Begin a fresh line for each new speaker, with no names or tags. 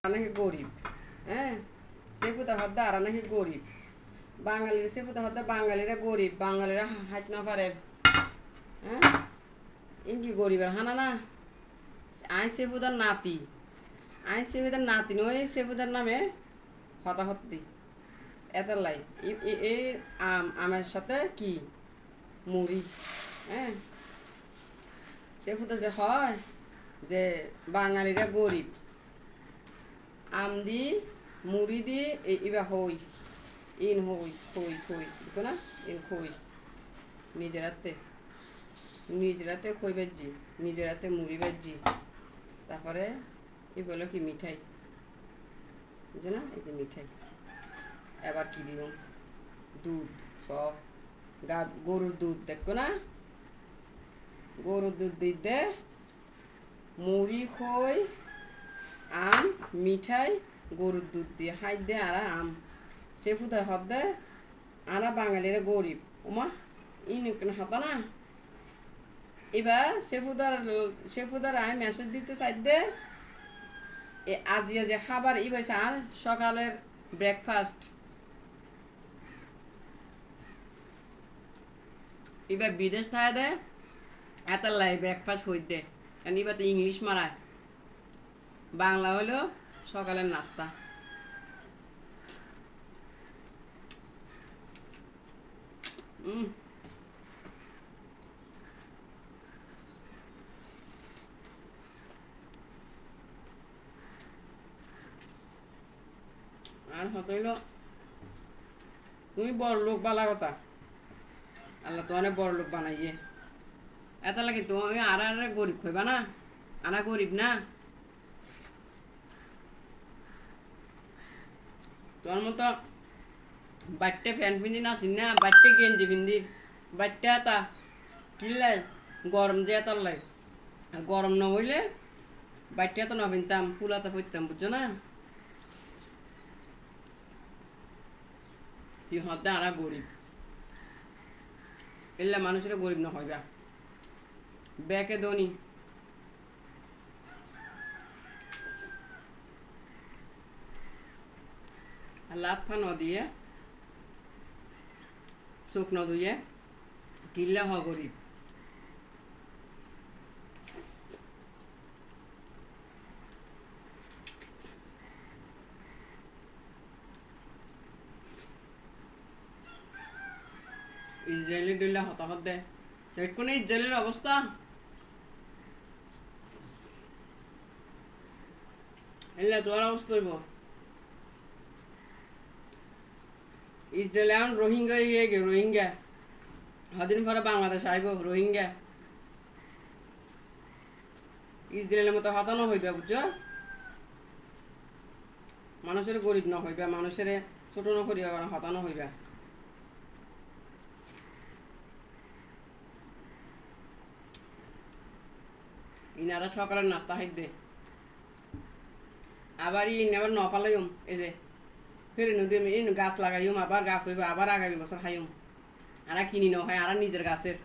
নাকি গরিব। হ্যাঁ, সেপুতা হদ্দা আর নাকি গরিব। বাঙালির সেপুতা হদ্দা বাঙালিরা গরিব, বাঙালিরা হাইট না পারে। হ্যাঁ, ইনকি গরিবের হানা না। আই সেপুদার নাতি, আই সেপুদার নাতি নয়, সেপুদার নামে হতাহতি এত লাই। এই আমের সাথে কি মুড়ি। হ্যাঁ, সেপুদা যে হয় যে বাঙালিরা গরিব, আম দি মুড়ি দি ইবা হই ইন হই খই খই দেখো না, ইন খই নিজেরাতে খই বাজি, নিজেরাতে মুড়ি বাজি, তারপরে এই বলো কি মিঠাই, বুঝো না, এই যে মিঠাই। এবার কি দিও দুধ, সব গরুর দুধ দেখো না, গরুর দুধ দিতে মুড়ি খই আম মিঠাই গরুর দুধ দিয়ে হাই দে আর আম সেফুদা হদ দে আরা বাঙালিরা গরিব ওমা ইন হতা না। এবার সেফুদার আমি মেসেজ দিতে চাই দে আজিয়া যে খাবার ইবাইছে আর সকালের ব্রেকফাস্ট এবার বিদেশ থাকে দে এত লাই ব্রেকফাস্ট হই দে, কারণ এবার তো ইংলিশ মারায়, বাংলা হলো সকালের নাস্তা। আর হইল তুমি বড় লোক বালা কথা, আল্লাহ তো অনেক বড় লোক বানাইয়ে এত লাগে তুমি আর গরিব খইবা না, আনা গরিব না। তোমার মতো বাচ্চা ফ্যান পিন্ধি নাচিন না, বাচ্চা গেঞ্জি পিন্ধি, বাচ্চা তা কিনলাই গরম যে তার লাই, আর গরম না হইলে বাচ্চা তো না পিনতাম ফুলাতে পড়তাম, বুঝছো না। তুই হদ্দা আরা গরিব, এলে মানুষের গরিব না হইবা ব্যাকে দনি। আর লাত ফা নদিয়ে চোখ নদুয়ে কিল্লা হ গরিব। ইসরায়েলি দিল্লা হতাহত দেয় দেখুন ইসরায়েলের অবস্থা, এলে তোর অবস্থা হইব। ইসরায়েল এখন রোহিঙ্গা ইয়ে গে রোহিঙ্গা হদিন পরে বাংলাদেশ আইব রোহিঙ্গা, ইসরায়েলের মতো হতানো হইবা, বুঝছো। মানুষের গরিব না হইবা, মানুষের ছোট না করিবা, হতানো হইবা। ইনারা সকালের নাস্তা খাইতে আবার আবার নপালাইম, এই যে ফেরে নদী গাছ লাগাইম, আবার গাছ হইব, আবার আগামী বছর খাইম। আর কিনি ন হয় আর নিজের গাছের